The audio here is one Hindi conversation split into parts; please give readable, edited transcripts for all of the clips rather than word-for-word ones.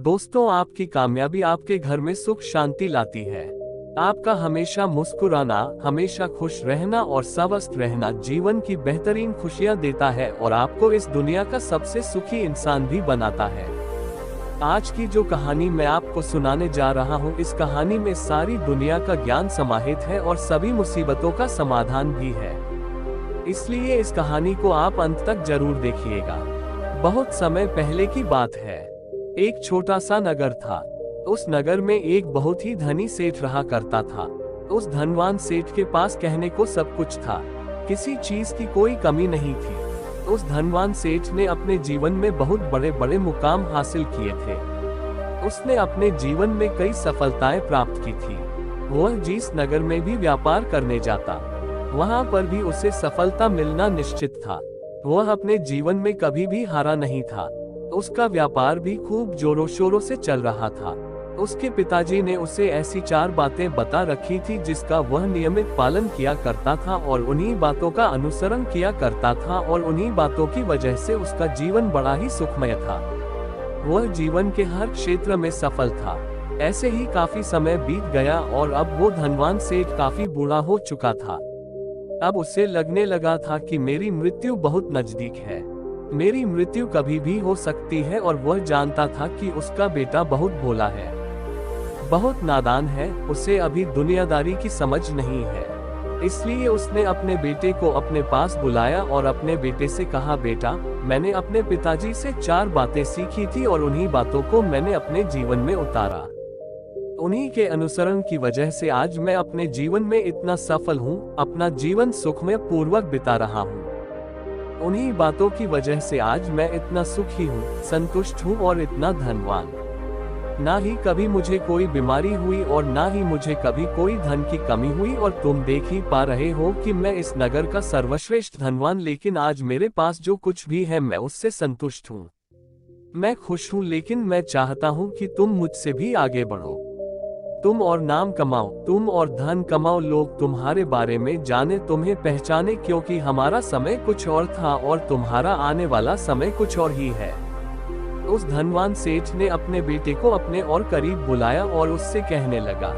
दोस्तों, आपकी कामयाबी आपके घर में सुख शांति लाती है। आपका हमेशा मुस्कुराना, हमेशा खुश रहना और स्वस्थ रहना जीवन की बेहतरीन खुशियां देता है और आपको इस दुनिया का सबसे सुखी इंसान भी बनाता है। आज की जो कहानी मैं आपको सुनाने जा रहा हूँ, इस कहानी में सारी दुनिया का ज्ञान समाहित है और सभी मुसीबतों का समाधान भी है। इसलिए इस कहानी को आप अंत तक जरूर देखिएगा। बहुत समय पहले की बात है। एक छोटा सा नगर था। उस नगर में एक बहुत ही धनी सेठ रहा करता था। उस धनवान सेठ के पास कहने को सब कुछ था, किसी चीज की कोई कमी नहीं थी। उस धनवान सेठ ने अपने जीवन में बहुत बड़े बड़े मुकाम हासिल किए थे। उसने अपने जीवन में कई सफलताएं प्राप्त की थी। वह जिस नगर में भी व्यापार करने जाता, वहां पर भी उसे सफलता मिलना निश्चित था। वह अपने जीवन में कभी भी हारा नहीं था। उसका व्यापार भी खूब जोरों शोरों से चल रहा था। उसके पिताजी ने उसे ऐसी 4 बातें बता रखी थी जिसका वह नियमित पालन किया करता था और उन्हीं बातों का अनुसरण किया करता था, और उन्हीं बातों की वजह से उसका जीवन बड़ा ही सुखमय था। वह जीवन के हर क्षेत्र में सफल था। ऐसे ही काफी समय बीत गया और अब वो धनवान सेठ काफी बूढ़ा हो चुका था। अब उसे लगने लगा था कि मेरी मृत्यु बहुत नजदीक है, मेरी मृत्यु कभी भी हो सकती है। और वह जानता था कि उसका बेटा बहुत भोला है, बहुत नादान है, उसे अभी दुनियादारी की समझ नहीं है। इसलिए उसने अपने बेटे को अपने पास बुलाया और अपने बेटे से कहा, बेटा, मैंने अपने पिताजी से 4 बातें सीखी थी और उन्हीं बातों को मैंने अपने जीवन में उतारा। उन्हीं के अनुसरण की वजह से आज मैं अपने जीवन में इतना सफल हूँ, अपना जीवन सुखमय पूर्वक बिता रहा हूँ। उन्हीं बातों की वजह से आज मैं इतना सुखी हूँ, संतुष्ट हूँ और इतना धनवान। ना ही कभी मुझे कोई बीमारी हुई और ना ही मुझे कभी कोई धन की कमी हुई। और तुम देख ही पा रहे हो कि मैं इस नगर का सर्वश्रेष्ठ धनवान, लेकिन आज मेरे पास जो कुछ भी है मैं उससे संतुष्ट हूँ। मैं खुश हूँ, लेकिन मैं चाहता हूँ कि तुम मुझसे भी आगे बढ़ो। तुम और नाम कमाओ, तुम और धन कमाओ, लोग तुम्हारे बारे में जाने, तुम्हें पहचाने, क्योंकि हमारा समय कुछ और था और तुम्हारा आने वाला समय कुछ और ही है। उस धनवान सेठ ने अपने बेटे को अपने और करीब बुलाया और उससे कहने लगा,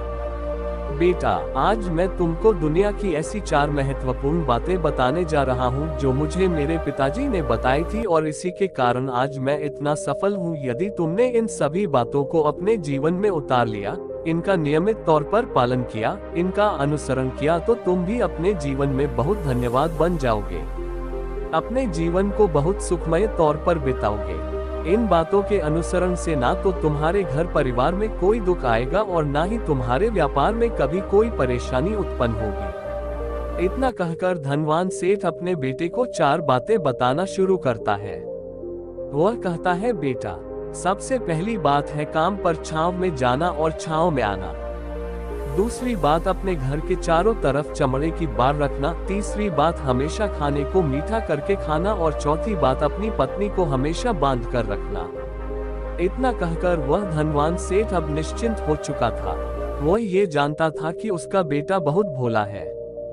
बेटा, आज मैं तुमको दुनिया की ऐसी 4 महत्वपूर्ण बातें बताने जा रहा हूँ जो मुझे मेरे पिताजी ने बताई थी, और इसी के कारण आज मैं इतना सफल हूँ। यदि तुमने इन सभी बातों को अपने जीवन में उतार लिया, इनका नियमित तौर पर पालन किया, इनका अनुसरण किया, तो तुम भी अपने जीवन में बहुत धन्यवाद बन जाओगे, अपने जीवन को बहुत सुखमय तौर पर बिताओगे। इन बातों के अनुसरण से ना तो तुम्हारे घर परिवार में कोई दुख आएगा और ना ही तुम्हारे व्यापार में कभी कोई परेशानी उत्पन्न होगी। इतना कहकर धनवान सेठ अपने बेटे को 4 बातें बताना शुरू करता है। वह कहता है, बेटा, सबसे पहली बात है काम पर छांव में जाना और छांव में आना। दूसरी बात, अपने घर के चारों तरफ चमड़े की बाड़ रखना। तीसरी बात, हमेशा खाने को मीठा करके खाना। और चौथी बात, अपनी पत्नी को हमेशा बांध कर रखना। इतना कहकर वह धनवान सेठ अब निश्चिंत हो चुका था। वह ये जानता था कि उसका बेटा बहुत भोला है।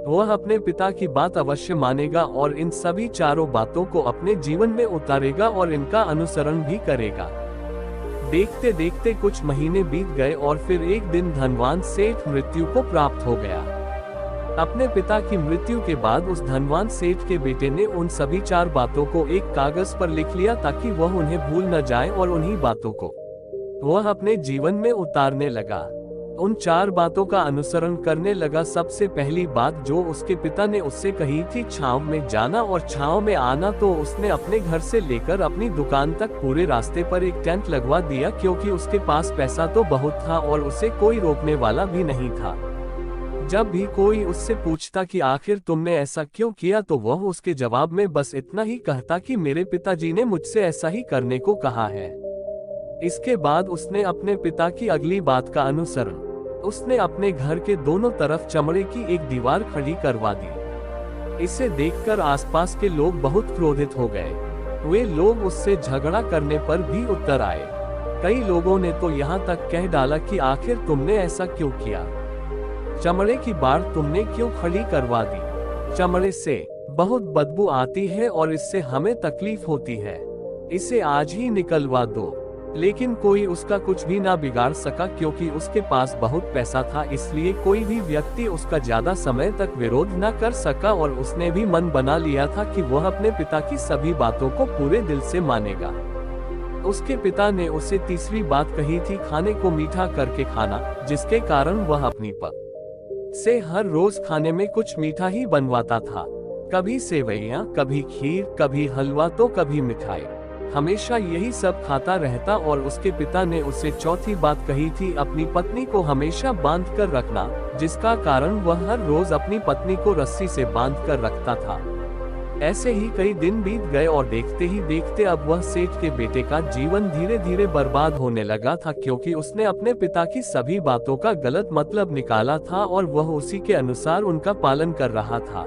वह अपने पिता की बात अवश्य मानेगा और इन सभी 4 बातों को अपने जीवन में उतारेगा और इनका अनुसरण भी करेगा। देखते देखते कुछ महीने बीत गए और फिर एक दिन धनवान सेठ मृत्यु को प्राप्त हो गया। अपने पिता की मृत्यु के बाद उस धनवान सेठ के बेटे ने उन सभी 4 बातों को एक कागज पर लिख लिया ताकि वह उन्हें भूल न जाए, और उन्हीं बातों को वह अपने जीवन में उतारने लगा। उन 4 बातों का अनुसरण करने लगा। सबसे पहली बात जो उसके पिता ने उससे कही थी, छांव में जाना और छांव में आना, तो उसने अपने घर से लेकर अपनी दुकान तक पूरे रास्ते पर एक टेंट लगवा दिया, क्योंकि उसके पास पैसा तो बहुत था और उसे कोई रोकने वाला भी नहीं था। जब भी कोई उससे पूछता कि आखिर तुमने ऐसा क्यों किया, तो वह उसके जवाब में बस इतना ही कहता कि मेरे पिताजी ने मुझसे ऐसा ही करने को कहा है। इसके बाद उसने अपने पिता की अगली बात का अनुसरण, उसने अपने घर के दोनों तरफ चमड़े की एक दीवार खड़ी करवा दी। इसे देखकर आसपास के लोग बहुत क्रोधित हो गए। वे लोग उससे झगड़ा करने पर भी उतर आए। कई लोगों ने तो यहाँ तक कह डाला कि आखिर तुमने ऐसा क्यों किया, चमड़े की बाड़ तुमने क्यों खड़ी करवा दी? चमड़े से बहुत बदबू आती है और इससे हमें तकलीफ होती है, इसे आज ही निकलवा दो। लेकिन कोई उसका कुछ भी ना बिगाड़ सका, क्योंकि उसके पास बहुत पैसा था, इसलिए कोई भी व्यक्ति उसका ज्यादा समय तक विरोध न कर सका और उसने भी मन बना लिया था कि वह अपने पिता की सभी बातों को पूरे दिल से मानेगा। उसके पिता ने उसे तीसरी बात कही थी, खाने को मीठा करके खाना, जिसके कारण वह अपनी पत्नी से हर रोज खाने में कुछ मीठा ही बनवाता था। कभी सेवइयां, कभी खीर, कभी हलवा तो कभी मिठाई, हमेशा यही सब खाता रहता। और उसके पिता ने उसे चौथी बात कही थी, अपनी पत्नी को हमेशा बांध कर रखना, जिसका कारण वह हर रोज अपनी पत्नी को रस्सी से बांध कर रखता था। ऐसे ही कई दिन बीत गए और देखते ही देखते अब वह सेठ के बेटे का जीवन धीरे धीरे बर्बाद होने लगा था, क्योंकि उसने अपने पिता की सभी बातों का गलत मतलब निकाला था और वह उसी के अनुसार उनका पालन कर रहा था।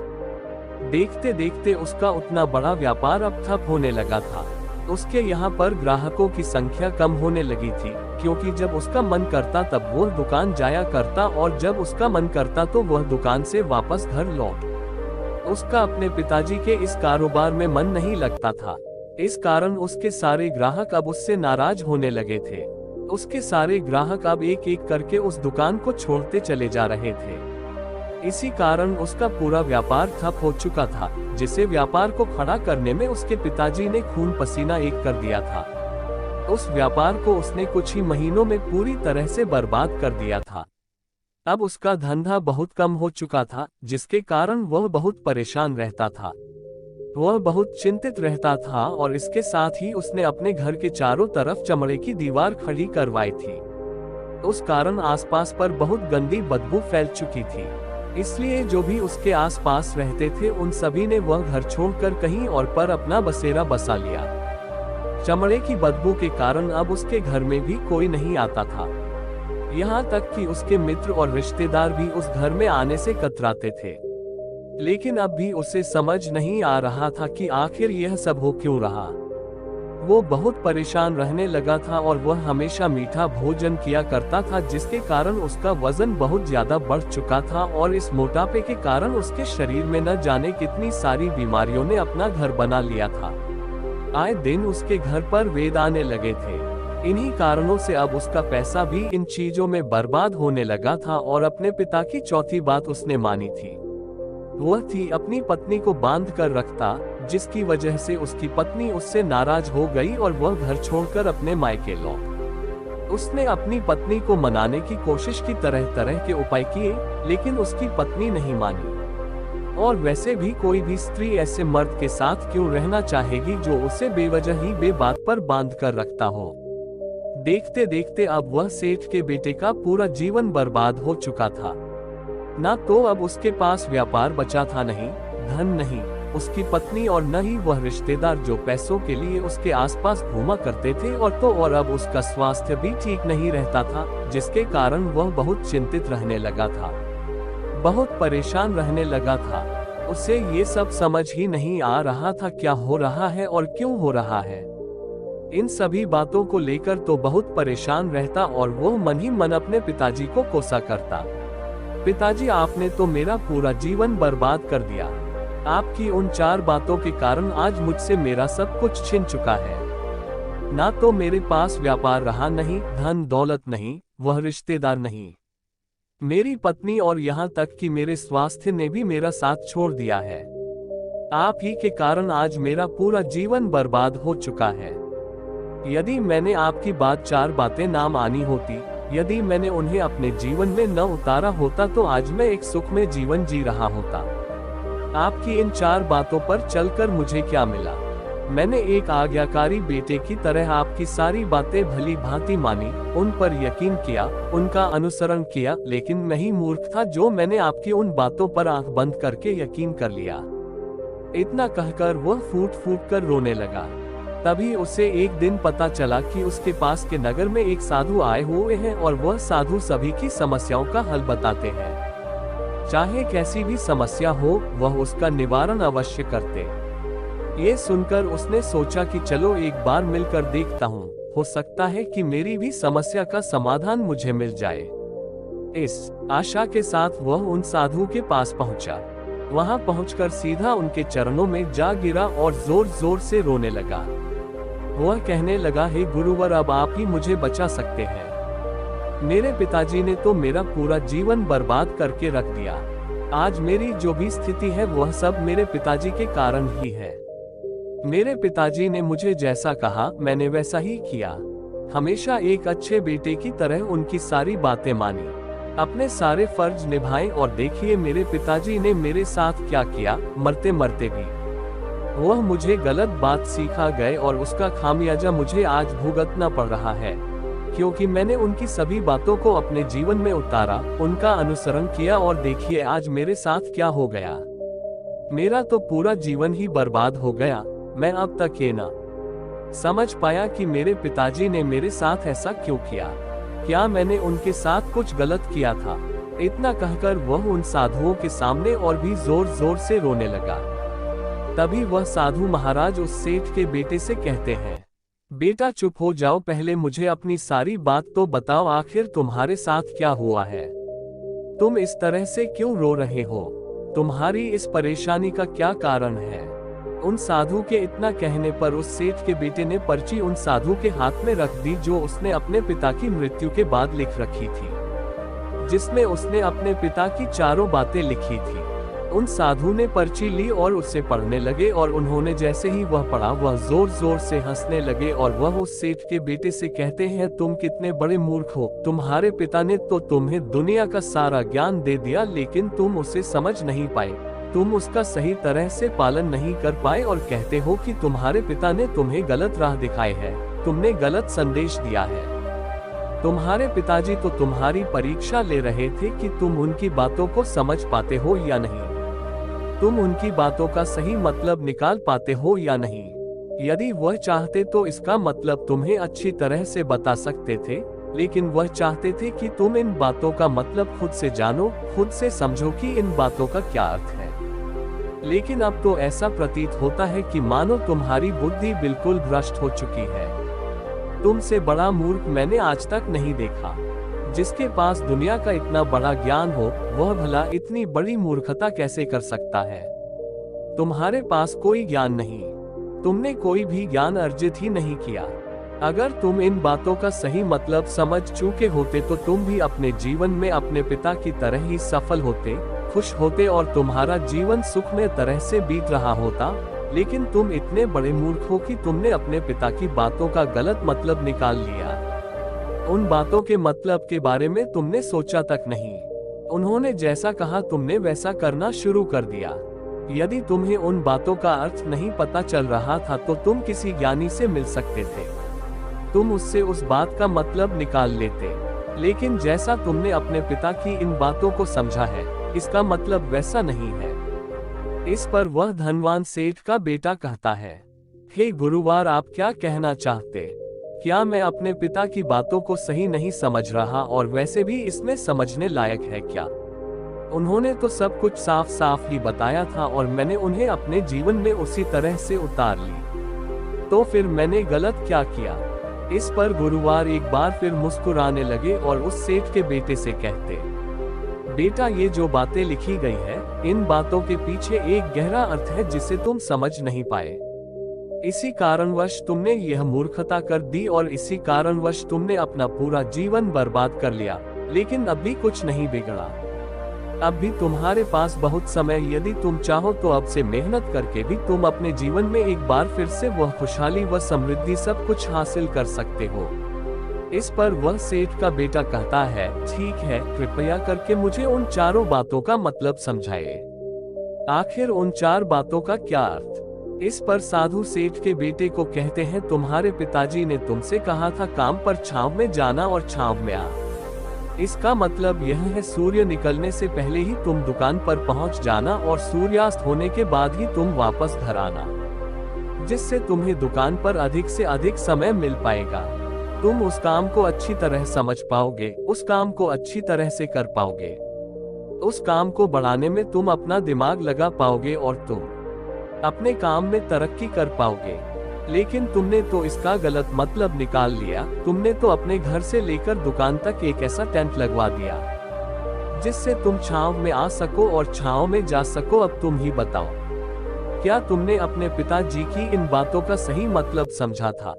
देखते देखते उसका उतना बड़ा व्यापार अब ठप होने लगा था। उसके यहाँ पर ग्राहकों की संख्या कम होने लगी थी, क्योंकि जब उसका मन करता तब वह दुकान जाया करता और जब उसका मन करता तो वह दुकान से वापस घर लौट। उसका अपने पिताजी के इस कारोबार में मन नहीं लगता था। इस कारण उसके सारे ग्राहक अब उससे नाराज होने लगे थे। उसके सारे ग्राहक अब एक एक करके उस दुकान को छोड़ते चले जा रहे थे। इसी कारण उसका पूरा व्यापार ठप हो चुका था, जिसे व्यापार को खड़ा करने में उसके पिताजी ने खून पसीना एक कर दिया था। उस व्यापार को उसने कुछ ही महीनों में पूरी तरह से बर्बाद कर दिया था। अब उसका धंधा बहुत कम हो चुका था, जिसके कारण वह बहुत परेशान रहता था। वह बहुत चिंतित रहता था और इसके साथ ही उसने अपने घर के चारों तरफ चमड़े की दीवार खड़ी करवाई थी। उस कारण आसपास पर बहुत गंदी बदबू फैल चुकी थी, इसलिए जो भी उसके आसपास रहते थे उन सभी ने वह घर छोड़कर कहीं और पर अपना बसेरा बसा लिया। चमड़े की बदबू के कारण अब उसके घर में भी कोई नहीं आता था। यहाँ तक कि उसके मित्र और रिश्तेदार भी उस घर में आने से कतराते थे। लेकिन अब भी उसे समझ नहीं आ रहा था कि आखिर यह सब हो क्यों रहा। वो बहुत परेशान रहने लगा था और वह हमेशा मीठा भोजन किया करता था, जिसके कारण उसका वजन बहुत ज्यादा बढ़ चुका था और इस मोटापे के कारण उसके शरीर में न जाने कितनी सारी बीमारियों ने अपना घर बना लिया था। आए दिन उसके घर पर वेद आने लगे थे। इन्हीं कारणों से अब उसका पैसा भी इन चीजों में बर्बाद होने लगा था और अपने पिता की चौथी बात उसने मानी थी। वह थी अपनी पत्नी को बांध कर रखता, जिसकी वजह से उसकी पत्नी उससे नाराज हो गई और वह घर छोड़कर अपने मायके लौट। उसने अपनी पत्नी को मनाने की कोशिश की, तरह तरह के उपाय किए, लेकिन उसकी पत्नी नहीं मानी। और वैसे भी कोई भी स्त्री ऐसे मर्द के साथ क्यों रहना चाहेगी जो उसे बेवजह ही बेबात पर बांध कर रखता हो। देखते देखते अब वह सेठ के बेटे का पूरा जीवन बर्बाद हो चुका था। ना तो अब उसके पास व्यापार बचा था, नहीं धन, नहीं उसकी पत्नी और न ही वह रिश्तेदार जो पैसों के लिए उसके आसपास घूमा करते थे, और अब उसका स्वास्थ्य भी ठीक नहीं रहता था, जिसके कारण वह बहुत चिंतित रहने लगा था, बहुत परेशान रहने लगा था। उसे ये सब समझ ही नहीं आ रहा था क्या हो रहा है और क्यों हो रहा है। इन सभी बातों को लेकर तो बहुत परेशान रहता और वो मन ही मन अपने पिताजी को कोसा करता। पिताजी, आपने तो मेरा पूरा जीवन बर्बाद कर दिया। आपकी उन 4 बातों के कारण आज मुझसे मेरा सब कुछ छिन चुका है। ना तो मेरे पास व्यापार रहा, नहीं धन दौलत, नहीं वह रिश्तेदार, नहीं मेरी पत्नी, और यहाँ तक कि मेरे स्वास्थ्य ने भी मेरा साथ छोड़ दिया है। आप ही के कारण आज मेरा पूरा जीवन बर्बाद हो चुका है। यदि मैंने आपकी 4 बातें ना मानी होती, यदि मैंने उन्हें अपने जीवन में न उतारा होता, तो आज मैं एक सुखमय जीवन जी रहा होता। आपकी इन 4 बातों पर चलकर मुझे क्या मिला? मैंने एक आज्ञाकारी बेटे की तरह आपकी सारी बातें भली भांति मानी, उन पर यकीन किया, उनका अनुसरण किया, लेकिन मैं ही मूर्ख था जो मैंने आपकी उन बातों पर आंख बंद करके यकीन कर लिया। इतना कहकर वह फूट फूट कर रोने लगा। तभी उसे एक दिन पता चला कि उसके पास के नगर में एक साधु आए हुए हैं और वह साधु सभी की समस्याओं का हल बताते हैं। चाहे कैसी भी समस्या हो, वह उसका निवारण अवश्य करते। ये सुनकर उसने सोचा कि चलो एक बार मिलकर देखता हूँ, हो सकता है कि मेरी भी समस्या का समाधान मुझे मिल जाए। इस आशा के साथ वह उन साधु के पास पहुंचा। वहां पहुंचकर सीधा उनके चरणों में जा गिरा और जोर जोर से रोने लगा। वह कहने लगा, हे गुरुवर, अब आप ही मुझे बचा सकते हैं। मेरे पिताजी ने तो मेरा पूरा जीवन बर्बाद करके रख दिया। आज मेरी जो भी स्थिति है वह सब मेरे पिताजी के कारण ही है। मेरे पिताजी ने मुझे जैसा कहा मैंने वैसा ही किया। हमेशा एक अच्छे बेटे की तरह उनकी सारी बातें मानी, अपने सारे फर्ज निभाए, और देखिए मेरे पिताजी ने मेरे साथ क्या किया। मरते मरते भी वह मुझे गलत बात सिखा गए और उसका खामियाजा मुझे आज भुगतना पड़ रहा है, क्योंकि मैंने उनकी सभी बातों को अपने जीवन में उतारा, उनका अनुसरण किया, और देखिए आज मेरे साथ क्या हो गया। मेरा तो पूरा जीवन ही बर्बाद हो गया। मैं अब तक ये ना समझ पाया कि मेरे पिताजी ने मेरे साथ ऐसा क्यों किया। क्या मैंने उनके साथ कुछ गलत किया था? इतना कहकर वह उन साधुओं के सामने और भी जोर जोर से रोने लगा। तभी वह साधु महाराज उस सेठ के बेटे से कहते हैं, बेटा चुप हो जाओ, पहले मुझे अपनी सारी बात तो बताओ, आखिर तुम्हारे साथ क्या हुआ है? तुम इस तरह से क्यों रो रहे हो? तुम्हारी इस परेशानी का क्या कारण है? उन साधु के इतना कहने पर उस सेठ के बेटे ने पर्ची उन साधु के हाथ में रख दी, जो उसने अपने पिता की मृत्यु के बाद लिख रखी थी, जिसमें उसने अपने पिता की चारों बातें लिखी थी। उन साधु ने पर्ची ली और उसे पढ़ने लगे, और उन्होंने जैसे ही वह पढ़ा वह जोर जोर से हंसने लगे, और वह उस सेठ के बेटे से कहते हैं, तुम कितने बड़े मूर्ख हो। तुम्हारे पिता ने तो तुम्हें दुनिया का सारा ज्ञान दे दिया, लेकिन तुम उसे समझ नहीं पाए, तुम उसका सही तरह से पालन नहीं कर पाए, और कहते हो कि तुम्हारे पिता ने तुम्हें गलत राह दिखाई है, तुमने गलत संदेश दिया है। तुम्हारे पिताजी तो तुम्हारी परीक्षा ले रहे थे कि तुम उनकी बातों को समझ पाते हो या नहीं, तुम उनकी बातों का सही मतलब निकाल पाते हो या नहीं। यदि वह चाहते तो इसका मतलब तुम्हें अच्छी तरह से बता सकते थे, लेकिन वह चाहते थे कि तुम इन बातों का मतलब खुद से जानो, खुद से समझो कि इन बातों का क्या अर्थ है। लेकिन अब तो ऐसा प्रतीत होता है कि मानो तुम्हारी बुद्धि बिल्कुल भ्रष्ट हो चुकी है। तुमसे बड़ा मूर्ख मैंने आज तक नहीं देखा। जिसके पास दुनिया का इतना बड़ा ज्ञान हो, वह भला इतनी बड़ी मूर्खता कैसे कर सकता है? तुम्हारे पास कोई ज्ञान नहीं, तुमने कोई भी ज्ञान अर्जित ही नहीं किया। अगर तुम इन बातों का सही मतलब समझ चुके होते तो तुम भी अपने जीवन में अपने पिता की तरह ही सफल होते, खुश होते, और तुम्हारा जीवन सुखमय तरह से बीत रहा होता। लेकिन तुम इतने बड़े मूर्ख हो कि तुमने अपने पिता की बातों का गलत मतलब निकाल लिया। उन बातों के मतलब के बारे में तुमने सोचा तक नहीं। उन्होंने जैसा कहा तुमने वैसा करना शुरू कर दिया। यदि तुम्हें उन बातों का अर्थ नहीं पता चल रहा था तो तुम किसी ज्ञानी से मिल सकते थे, तुम उससे उस बात का मतलब निकाल लेते। लेकिन जैसा तुमने अपने पिता की इन बातों को समझा है, इसका मतलब वैसा नहीं है। इस पर वह धनवान सेठ का बेटा कहता है, हे गुरुवार, आप क्या कहना चाहते? क्या मैं अपने पिता की बातों को सही नहीं समझ रहा, और वैसे भी इसमें समझने लायक है क्या? उन्होंने तो सब कुछ साफ साफ ही बताया था और मैंने उन्हें अपने जीवन में उसी तरह से उतार ली, तो फिर मैंने गलत क्या किया? इस पर गुरुवार एक बार फिर मुस्कुराने लगे और उस सेठ के बेटे से कहते, बेटा, ये जो बातें लिखी गई है, इन बातों के पीछे एक गहरा अर्थ है जिसे तुम समझ नहीं पाए। इसी कारणवश तुमने यह मूर्खता कर दी और इसी कारणवश तुमने अपना पूरा जीवन बर्बाद कर लिया। लेकिन अब भी कुछ नहीं बिगड़ा, अब भी तुम्हारे पास बहुत समय, यदि तुम चाहो तो अब से मेहनत करके भी तुम अपने जीवन में एक बार फिर से वह खुशहाली व समृद्धि सब कुछ हासिल कर सकते हो। इस पर वह सेठ का बेटा कहता है, ठीक है, कृपया करके मुझे उन चारों बातों का मतलब समझाइए। आखिर उन चार बातों का क्या अर्थ? इस पर साधु सेठ के बेटे को कहते हैं, तुम्हारे पिताजी ने तुमसे कहा था काम पर छांव में जाना और छांव में आ। इसका मतलब यह है सूर्य निकलने से पहले ही तुम दुकान पर पहुंच जाना और सूर्यास्त होने के बाद ही तुम वापस घर आना, जिससे तुम्हें दुकान पर अधिक से अधिक समय मिल पाएगा। तुम उस काम को अच्छी तरह समझ पाओगे, उस काम को अच्छी तरह से कर पाओगे, उस काम को बढ़ाने में तुम अपना दिमाग लगा पाओगे और तुम अपने काम में तरक्की कर पाओगे। लेकिन तुमने तो इसका गलत मतलब निकाल लिया। तुमने तो अपने घर से लेकर दुकान तक एक ऐसा टेंट लगवा दिया जिससे तुम छांव में आ सको और छांव में जा सको। अब तुम ही बताओ, क्या तुमने अपने पिताजी की इन बातों का सही मतलब समझा था?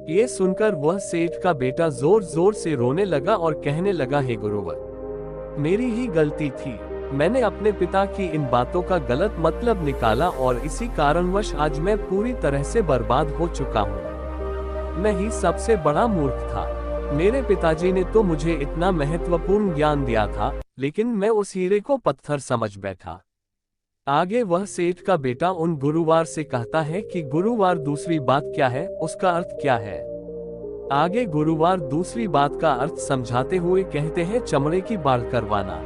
ये सुनकर वह सेठ का बेटा जोर जोर से रोने लगा और कहने लगा, हे गुरुवर, मेरी ही गलती थी। मैंने अपने पिता की इन बातों का गलत मतलब निकाला और इसी कारणवश आज मैं पूरी तरह से बर्बाद हो चुका हूँ। मैं ही सबसे बड़ा मूर्ख था। मेरे पिताजी ने तो मुझे इतना महत्वपूर्ण ज्ञान दिया था, लेकिन मैं उस हीरे को पत्थर समझ बैठा। आगे वह सेठ का बेटा उन गुरुवार से कहता है कि गुरुवार दूसरी बात क्या है, उसका अर्थ क्या है। आगे गुरुवार दूसरी बात का अर्थ समझाते हुए कहते हैं, चमड़े की बाढ़ करवाना।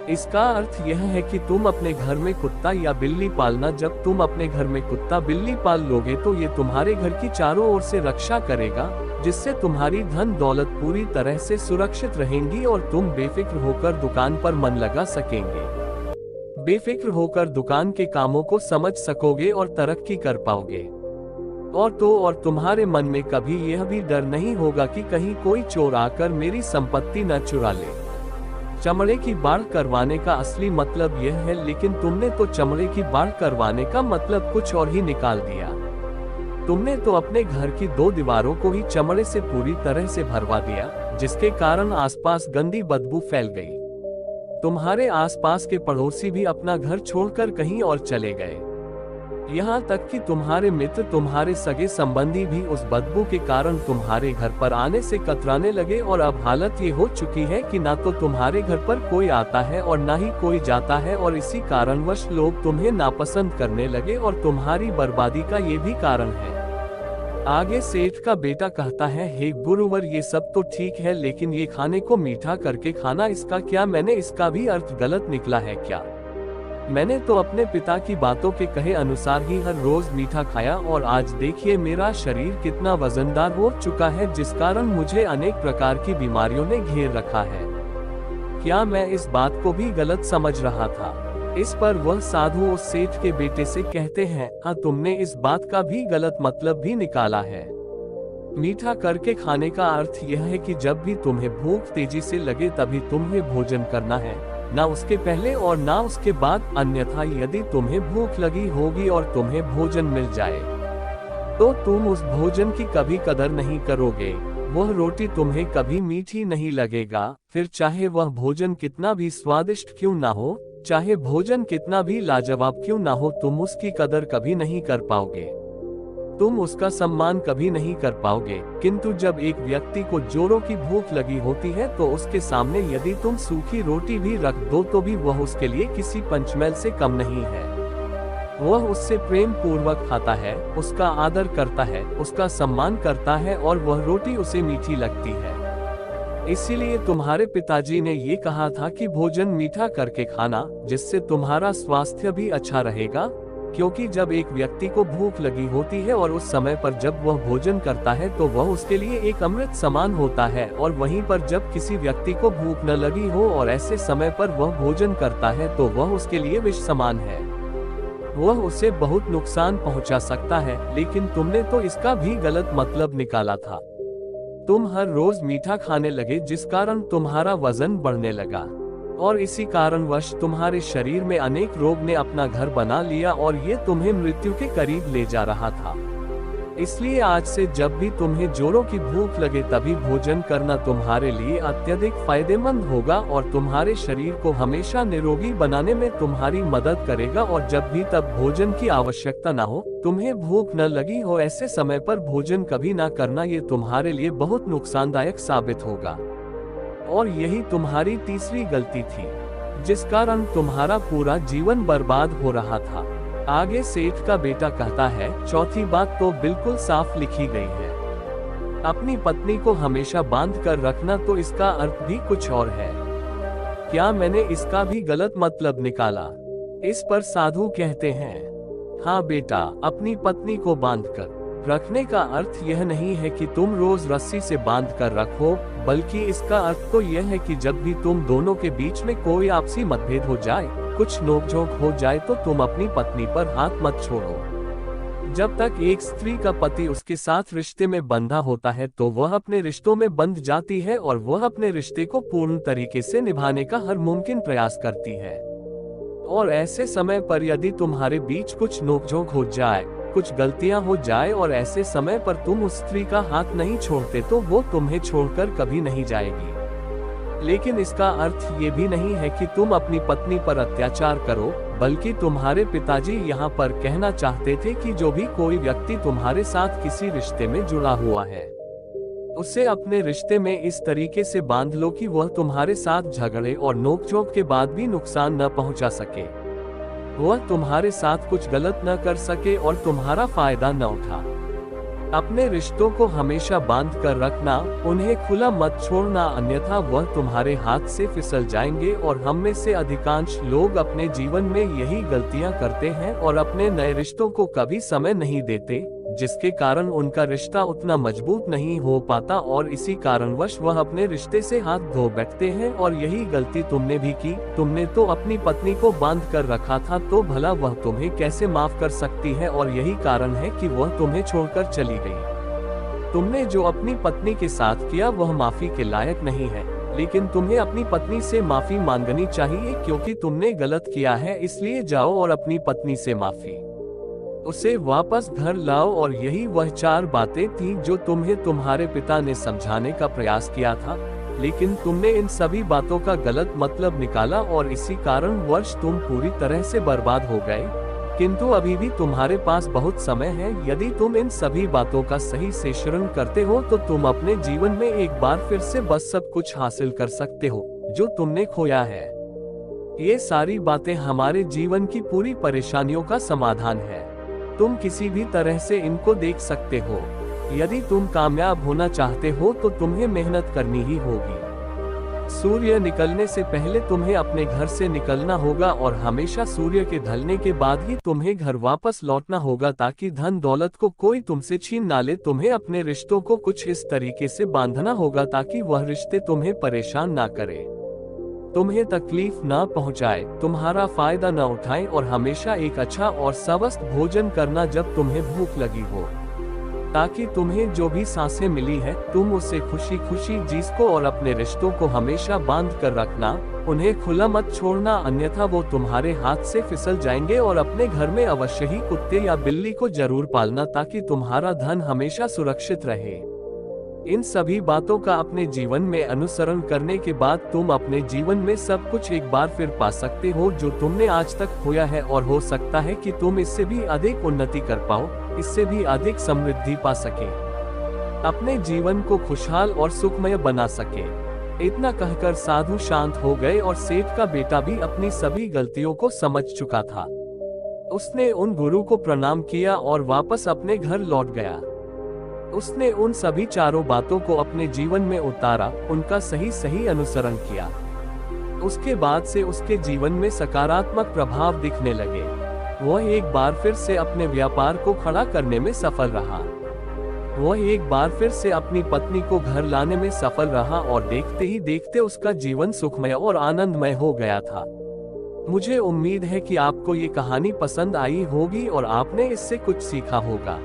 इसका अर्थ यह है कि तुम अपने घर में कुत्ता या बिल्ली पालना। जब तुम अपने घर में कुत्ता बिल्ली पाल लोगे तो ये तुम्हारे घर की चारों ओर से रक्षा करेगा, जिससे तुम्हारी धन दौलत पूरी तरह से सुरक्षित रहेंगी और तुम बेफिक्र होकर दुकान पर मन लगा सकेंगे, बेफिक्र होकर दुकान के कामों को समझ सकोगे और तरक्की कर पाओगे। और तुम्हारे मन में कभी यह भी डर नहीं होगा कि कहीं कोई चोर आकर मेरी संपत्ति न चुरा ले। चमड़े की बाढ़ करवाने का असली मतलब यह है, लेकिन तुमने तो चमड़े की बाढ़ करवाने का मतलब कुछ और ही निकाल दिया। तुमने तो अपने घर की 2 दीवारों को ही चमड़े से पूरी तरह से भरवा दिया, जिसके कारण आसपास गंदी बदबू फैल गई। तुम्हारे आसपास के पड़ोसी भी अपना घर छोड़कर कहीं और चले गए। यहाँ तक कि तुम्हारे मित्र, तुम्हारे सगे संबंधी भी उस बदबू के कारण तुम्हारे घर पर आने से कतराने लगे और अब हालत ये हो चुकी है कि ना तो तुम्हारे घर पर कोई आता है और ना ही कोई जाता है, और इसी कारणवश लोग तुम्हें नापसंद करने लगे और तुम्हारी बर्बादी का ये भी कारण है। आगे सेठ का बेटा कहता है, हे गुरुवर, ये सब तो ठीक है, लेकिन ये खाने को मीठा करके खाना, इसका क्या? मैंने इसका भी अर्थ गलत निकला है क्या? मैंने तो अपने पिता की बातों के कहे अनुसार ही हर रोज मीठा खाया और आज देखिए मेरा शरीर कितना वजनदार हो चुका है, जिस कारण मुझे अनेक प्रकार की बीमारियों ने घेर रखा है। क्या मैं इस बात को भी गलत समझ रहा था? इस पर वह साधु उस सेठ के बेटे से कहते हैं, हाँ, तुमने इस बात का भी गलत मतलब भी निकाला है। मीठा करके खाने का अर्थ यह है कि जब भी तुम्हें भूख तेजी से लगे तभी तुम्हें भोजन करना है, ना उसके पहले और ना उसके बाद। अन्यथा यदि तुम्हें भूख लगी होगी और तुम्हें भोजन मिल जाए तो तुम उस भोजन की कभी कदर नहीं करोगे। वह रोटी तुम्हें कभी मीठी नहीं लगेगा, फिर चाहे वह भोजन कितना भी स्वादिष्ट क्यों ना हो, चाहे भोजन कितना भी लाजवाब क्यों ना हो, तुम उसकी कदर कभी नहीं कर पाओगे, तुम उसका सम्मान कभी नहीं कर पाओगे। किंतु जब एक व्यक्ति को जोरों की भूख लगी होती है तो उसके सामने यदि तुम सूखी रोटी भी रख दो तो भी वह उसके लिए किसी पंचमेल से कम नहीं है। वह उससे प्रेम पूर्वक खाता है, उसका आदर करता है, उसका सम्मान करता है और वह रोटी उसे मीठी लगती है। इसीलिए तुम्हारे पिताजी ने ये कहा था कि भोजन मीठा करके खाना, जिससे तुम्हारा स्वास्थ्य भी अच्छा रहेगा। क्योंकि जब एक व्यक्ति को भूख लगी होती है और उस समय पर जब वह भोजन करता है तो वह उसके लिए एक अमृत समान होता है, और वहीं पर जब किसी व्यक्ति को भूख न लगी हो और ऐसे समय पर वह भोजन करता है तो वह उसके लिए विष समान है, वह उसे बहुत नुकसान पहुंचा सकता है। लेकिन तुमने तो इसका भी गलत मतलब निकाला था। तुम हर रोज मीठा खाने लगे, जिस कारण तुम्हारा वजन बढ़ने लगा और इसी कारणवश तुम्हारे शरीर में अनेक रोग ने अपना घर बना लिया और ये तुम्हें मृत्यु के करीब ले जा रहा था। इसलिए आज से जब भी तुम्हें जोरों की भूख लगे तभी भोजन करना तुम्हारे लिए अत्यधिक फायदेमंद होगा और तुम्हारे शरीर को हमेशा निरोगी बनाने में तुम्हारी मदद करेगा। और जब भी तब भोजन की आवश्यकता ना हो, तुम्हें भूख न लगी हो, ऐसे समय पर भोजन कभी ना करना, ये तुम्हारे लिए बहुत नुकसानदायक साबित होगा। और यही तुम्हारी तीसरी गलती थी, जिस कारण तुम्हारा पूरा जीवन बर्बाद हो रहा था। आगे सेठ का बेटा कहता है, चौथी बात तो बिल्कुल साफ लिखी गई है, अपनी पत्नी को हमेशा बांध कर रखना, तो इसका अर्थ भी कुछ और है। क्या मैंने इसका भी गलत मतलब निकाला? इस पर साधु कहते हैं, हाँ बेटा, अपनी पत्नी को बांध कर रखने का अर्थ यह नहीं है कि तुम रोज रस्सी से बांध कर रखो, बल्कि इसका अर्थ तो यह है कि जब भी तुम दोनों के बीच में कोई आपसी मतभेद हो जाए, कुछ नोकझोंक हो जाए, तो तुम अपनी पत्नी पर हाथ मत छोड़ो। जब तक एक स्त्री का पति उसके साथ रिश्ते में बंधा होता है तो वह अपने रिश्तों में बंध जाती है और वह अपने रिश्ते को पूर्ण तरीके से निभाने का हर मुमकिन प्रयास करती है। और ऐसे समय पर यदि तुम्हारे बीच कुछ नोकझोंक हो जाए, कुछ गलतियां हो जाए और ऐसे समय पर तुम उस स्त्री का हाथ नहीं छोड़ते तो वो तुम्हें छोड़कर कभी नहीं जाएगी। लेकिन इसका अर्थ ये भी नहीं है कि तुम अपनी पत्नी पर अत्याचार करो, बल्कि तुम्हारे पिताजी यहाँ पर कहना चाहते थे कि जो भी कोई व्यक्ति तुम्हारे साथ किसी रिश्ते में जुड़ा हुआ है, उसे अपने रिश्ते में इस तरीके से बांध लो कि वह तुम्हारे साथ झगड़े और नोकझोंक के बाद भी नुकसान न पहुंचा सके, वह तुम्हारे साथ कुछ गलत न कर सके और तुम्हारा फायदा न उठा। अपने रिश्तों को हमेशा बांध कर रखना, उन्हें खुला मत छोड़ना, अन्यथा वह तुम्हारे हाथ से फिसल जाएंगे। और हम में से अधिकांश लोग अपने जीवन में यही गलतियां करते हैं और अपने नए रिश्तों को कभी समय नहीं देते, जिसके कारण उनका रिश्ता उतना मजबूत नहीं हो पाता और इसी कारणवश वह अपने रिश्ते से हाथ धो बैठते हैं। और यही गलती तुमने भी की। तुमने तो अपनी पत्नी को बांध कर रखा था, तो भला वह तुम्हें कैसे माफ कर सकती है? और यही कारण है कि वह तुम्हें छोड़कर चली गई। तुमने जो अपनी पत्नी के साथ किया वह माफी के लायक नहीं है, लेकिन तुम्हें अपनी पत्नी से माफी मांगनी चाहिए, क्योंकि तुमने गलत किया है। इसलिए जाओ और अपनी पत्नी से माफी, उसे वापस घर लाओ। और यही वह 4 बातें थीं जो तुम्हें तुम्हारे पिता ने समझाने का प्रयास किया था, लेकिन तुमने इन सभी बातों का गलत मतलब निकाला और इसी कारणवश तुम पूरी तरह से बर्बाद हो गए। किंतु अभी भी तुम्हारे पास बहुत समय है। यदि तुम इन सभी बातों का सही से श्रवण करते हो तो तुम अपने जीवन में एक बार फिर से बस सब कुछ हासिल कर सकते हो जो तुमने खोया है। ये सारी बातें हमारे जीवन की पूरी परेशानियों का समाधान है। तुम किसी भी तरह से इनको देख सकते हो। यदि तुम कामयाब होना चाहते हो तो तुम्हें मेहनत करनी ही होगी। सूर्य निकलने से पहले तुम्हें अपने घर से निकलना होगा और हमेशा सूर्य के ढलने के बाद ही तुम्हें घर वापस लौटना होगा, ताकि धन दौलत को कोई तुमसे छीन ना ले। तुम्हें अपने रिश्तों को कुछ इस तरीके से बांधना होगा ताकि वह रिश्ते तुम्हें परेशान ना करे, तुम्हें तकलीफ ना पहुंचाए, तुम्हारा फायदा न उठाएं और हमेशा एक अच्छा और स्वस्थ भोजन करना जब तुम्हें भूख लगी हो, ताकि तुम्हें जो भी सांसें मिली है तुम उसे खुशी खुशी जी सको। और अपने रिश्तों को हमेशा बांध कर रखना, उन्हें खुला मत छोड़ना, अन्यथा वो तुम्हारे हाथ से फिसल जाएंगे। और अपने घर में अवश्य ही कुत्ते या बिल्ली को जरूर पालना, ताकि तुम्हारा धन हमेशा सुरक्षित रहे। इन सभी बातों का अपने जीवन में अनुसरण करने के बाद तुम अपने जीवन में सब कुछ एक बार फिर पा सकते हो जो तुमने आज तक खोया है। और हो सकता है कि तुम इससे भी अधिक उन्नति कर पाओ, इससे भी अधिक समृद्धि पा सके, अपने जीवन को खुशहाल और सुखमय बना सके। इतना कहकर साधु शांत हो गए और सेठ का बेटा भी अपनी सभी गलतियों को समझ चुका था। उसने उन गुरु को प्रणाम किया और वापस अपने घर लौट गया। उसने उन सभी 4 बातों को अपने जीवन में उतारा, उनका सही अनुसरण किया। उसके बाद से उसके जीवन में सकारात्मक प्रभाव दिखने लगे। वह एक बार फिर से अपने व्यापार को खड़ा करने में सफल रहा। वह एक बार फिर से अपनी पत्नी को घर लाने में सफल रहा और देखते ही देखते उसका जीवन सुखमय और आनंदमय हो गया था। मुझे उम्मीद है कि आपको ये कहानी पसंद आई होगी और आपने इससे कुछ सीखा होगा।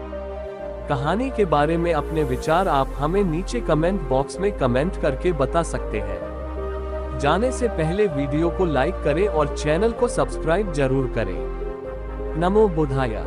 कहानी के बारे में अपने विचार आप हमें नीचे कमेंट बॉक्स में कमेंट करके बता सकते हैं। जाने से पहले वीडियो को लाइक करें और चैनल को सब्सक्राइब जरूर करें। नमो बुद्धाय।